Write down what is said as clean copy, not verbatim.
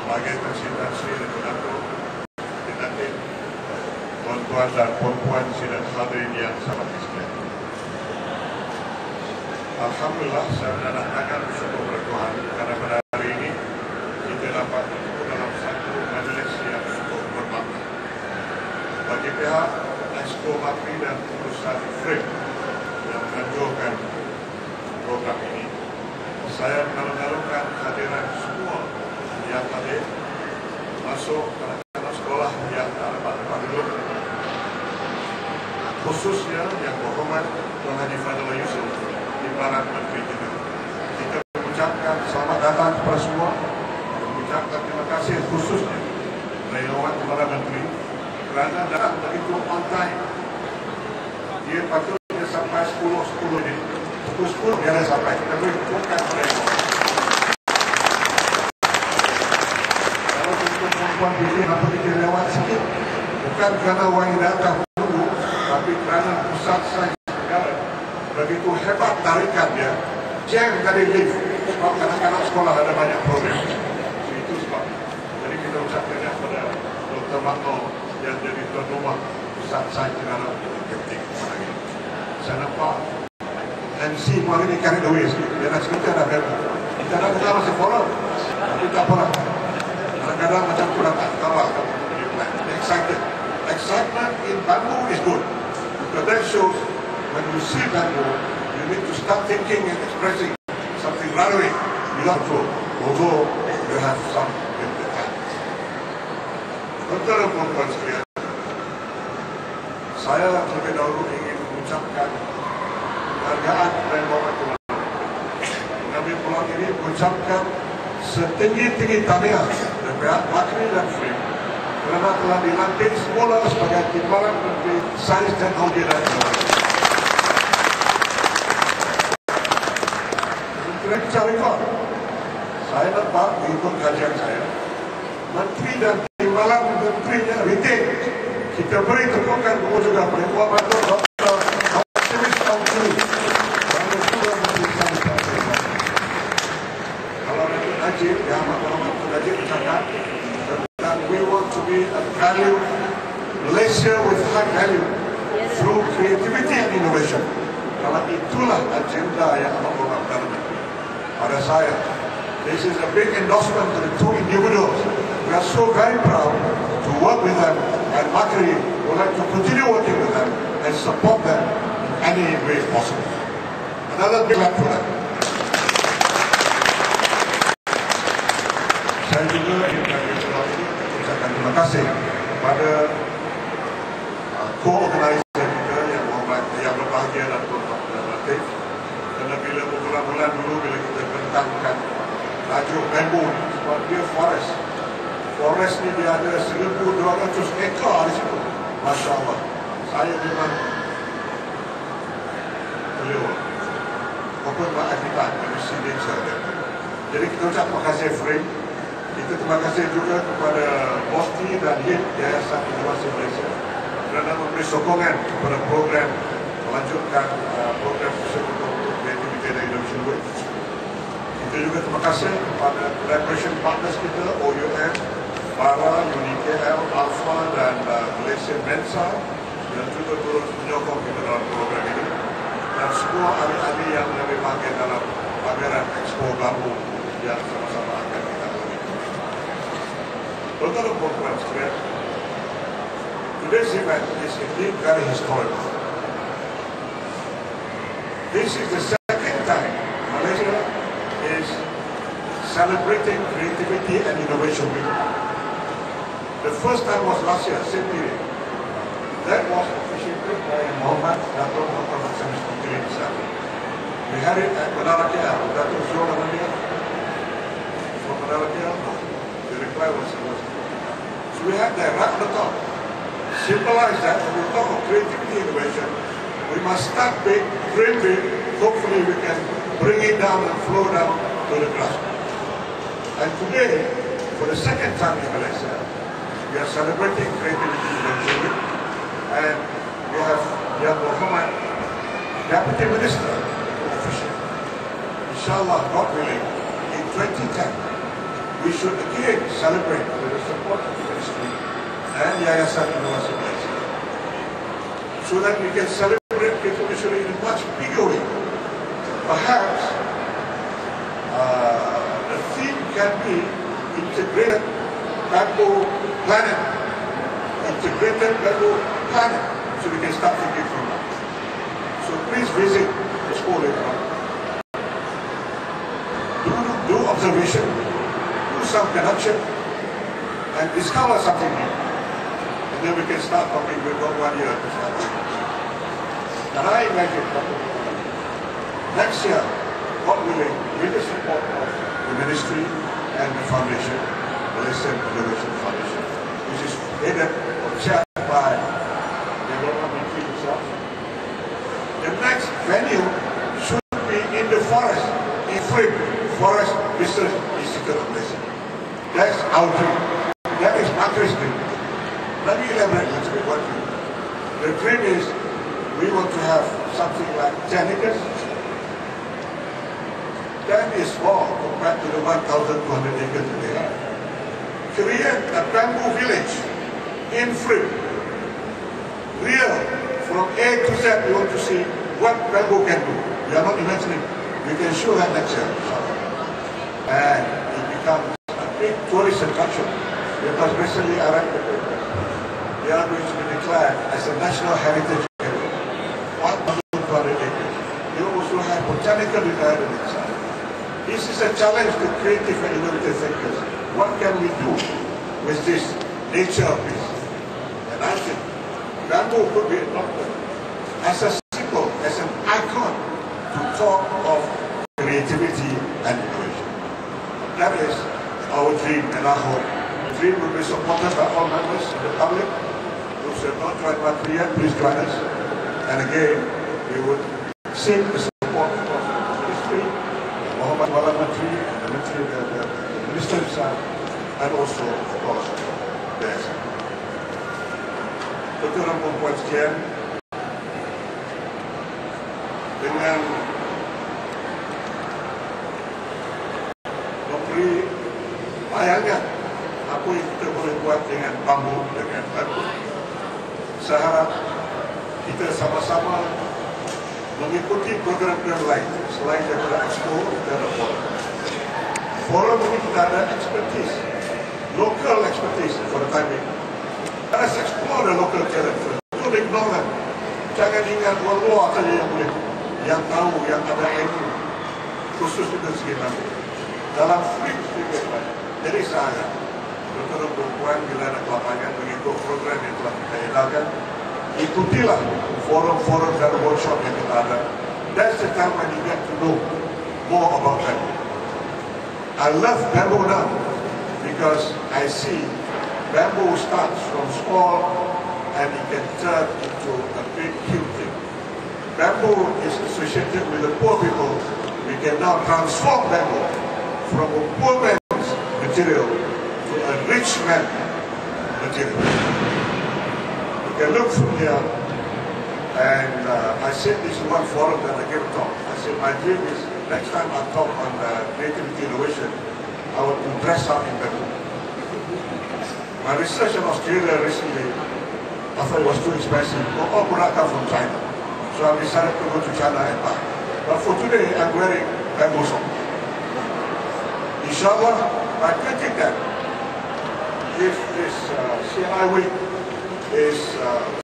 sebagai Presiden Sri Datuk Datin, tuan-tuan dan puan-puan sidang hadirin yang sangat sekalian. Alhamdulillah, saya menandakan bersyukur kepada Tuhan karena pada hari ini kita dapat bertemu dalam satu majlis yang cukup bermakna. Bagi pihak Exco Makri dan perusahaan Frame yang menganjurkan program ini, saya mengalun-alunkan kehadiran semua yang hadir, masuk anak-anak sekolah yang dapat duduk, khususnya yang berhormat Tuan Haji Fadil Yusuf di Barat Menteri kita. Kita mengucapkan selamat datang kepada semua, mengucapkan terima kasih khususnya dari hormat kepada Menteri kerana datang begitu on time. Dia patutnya sampai 10 ini, pukul 10 dia dah sampai. Kita boleh bukan mereka. Kalau untuk perempuan pilih apa kita lewat sikit, bukan kerana orang yang datang dulu, tapi kerana pusat sains negara begitu hebat tarikan dia, jam tadi lift sebab anak-anak sekolah ada banyak problem. Itu sebab. Jadi kita ucapkan kepada Dr. Makno yang jadi tuan rumah pusat sains negara ketik pada ini. Saya nampak MC hari ini carried away sikit. Dia nak cerita dah berbeza. Kita dah kenal masih follow. Tapi tak apalah. Kadang-kadang macam kurang tak kawal. Excited. Excitement in Bandung is good. Because that shows when you see Bandung, you need to start thinking and expressing something right away. You don't go. Although you have some in the time. Tuan-tuan dan puan-puan sekalian, saya terlebih dahulu ingin mengucapkan penghargaan dan hormat Tuhan. Kami pulang ini mengucapkan setinggi-tinggi tahniah dari pihak Makri dan Frame kerana telah dilantik semula sebagai Timbalan Menteri Sains Teknologi dan Inovasi. Menteri cari rekod. Saya nampak mengikut kajian saya, Menteri dan Timbalan Menterinya retain. Kita beri tepukan juga kepada Puan Datuk Dr. Optimis Optimis. Kalau Datuk Najib, yang Datuk Najib bercakap tentang we want to be a value Malaysia with high value through creativity and innovation. Kalau itulah agenda yang amat bermakna pada saya. This is a big endorsement to the two individuals. We are so very proud to work with them, and Makri would like to continue working with them and support them in any way possible. Another big clap for them. Saya juga ingin mengucapkan terima kasih kepada co-organizer kita yang berbahagia dan berbahagia. Kerana bila bulan-bulan dulu bila kita bentangkan laju bambu, sebab dia forest. Forest ni dia ada 1,200 ekar di situ. Masya Allah. Saya memang beliau open my habitat and see nature there. Jadi kita ucap terima kasih Frame. Kita terima kasih juga kepada Bosti dan HIT Yayasan Inovasi Malaysia kerana memberi sokongan kepada program melanjutkan program tersebut untuk kreativiti dan innovation work. Kita juga terima kasih kepada collaboration partners kita, OUM, Bara, UniKL, Alpha dan Malaysia Mensa yang juga turut menyokong kita dalam program ini, dan semua ahli-ahli yang lebih bahagia dalam pameran Expo Bambu yang sama-sama akan kita lalui. Tuan-tuan dan puan-puan sekalian, today's event is indeed very historical. This is the second time Malaysia is celebrating Creativity and Innovation Week. The first time was last year, same period. That was officiated by Muhammad Datuk Dr. Optimis Optimis. We had it at Menara KL. Datuk Zul Amalia from Menara KL. The reply was so we had that right on the top. Symbolize that when we talk of creativity and innovation, we must start big, dream big. Hopefully we can bring it down and flow down to the grassroots. And today, for the second time in Malaysia, we are celebrating Creativity Innovation Week, and we have Yang Muhammad, Deputy Minister, official. Inshallah, God willing, in 2010, we should again celebrate with the support of the ministry and Yayasan Inovasi Malaysia, so that we can celebrate Indonesia in a much bigger way. Perhaps the theme can be integrated bamboo planet. Integrated bamboo planet. So we can start thinking from that. So please visit the school later on. Do observation, do some connection, and discover something new. And then we can start talking with 1 year to start. And I imagine next year, God willing, with the support of the ministry and the foundation, the Malaysian Innovation Foundation, which is headed or chaired by the government himself. The next venue should be in the forest, in FRIM, Forest Research Institute of Malaysia. That's our dream. That is Patrick's dream. Let me elaborate a little bit what we do. The dream is we want to have something like 10 acres. 10 is small compared to the 1,200 acres that they have. Create a bamboo village in FRIM. Real, from A to Z, we want to see what bamboo can do. We are not imagining. We can show that next year. And it becomes a big tourist attraction, because recently I read the paper. They are going to be declared as a national heritage area. 1,200 acres. They also have botanical garden inside. This is a challenge to creative and innovative thinkers. What can we do with this nature of this? And I think bamboo could be adopted as a symbol, as an icon to talk of creativity and innovation. That is our dream and our hope. The dream will be supported by all members of the public. Those who have not joined Matri yet, please join us. And again, we would seek the support of the ministry, Muhammad Wala Matri, the minister himself, and also, of course, the SN. Tuan-tuan dan puan sekalian, dengan memberi bayangan apa yang kita boleh buat dengan bambu, saya harap kita sama-sama mengikuti program-program lain selain daripada Expo dan Forum. Forum ini kita ada expertise, local expertise for the time being. Let us explore the local talent first. Don't ignore them. Jangan ingat orang luar saja yang boleh, yang tahu, yang ada ilmu, khusus dari segi bambu. Dalam FRIM sedikit banyak. Jadi saya, tuan-tuan perempuan, bila ada kelapangan mengikut program yang telah kita edarkan, ikutilah forum-forum dan workshop yang kita ada. That's the time when you get to know more about bamboo. I love bamboo now because I see bamboo starts from small and it can turn into a big, huge thing. Bamboo is associated with the poor people. We can now transform bamboo from a poor man's material to a rich man's material. You can look from here, and I said this in one forum that I gave a talk. I said my dream is next time I talk on creativity innovation, I want to dress up in bamboo. My research in Australia recently, I thought it was too expensive. All product come from China. So I decided to go to China and buy. But for today, I'm wearing bamboo socks. Inshallah, by getting that, if this CNI week is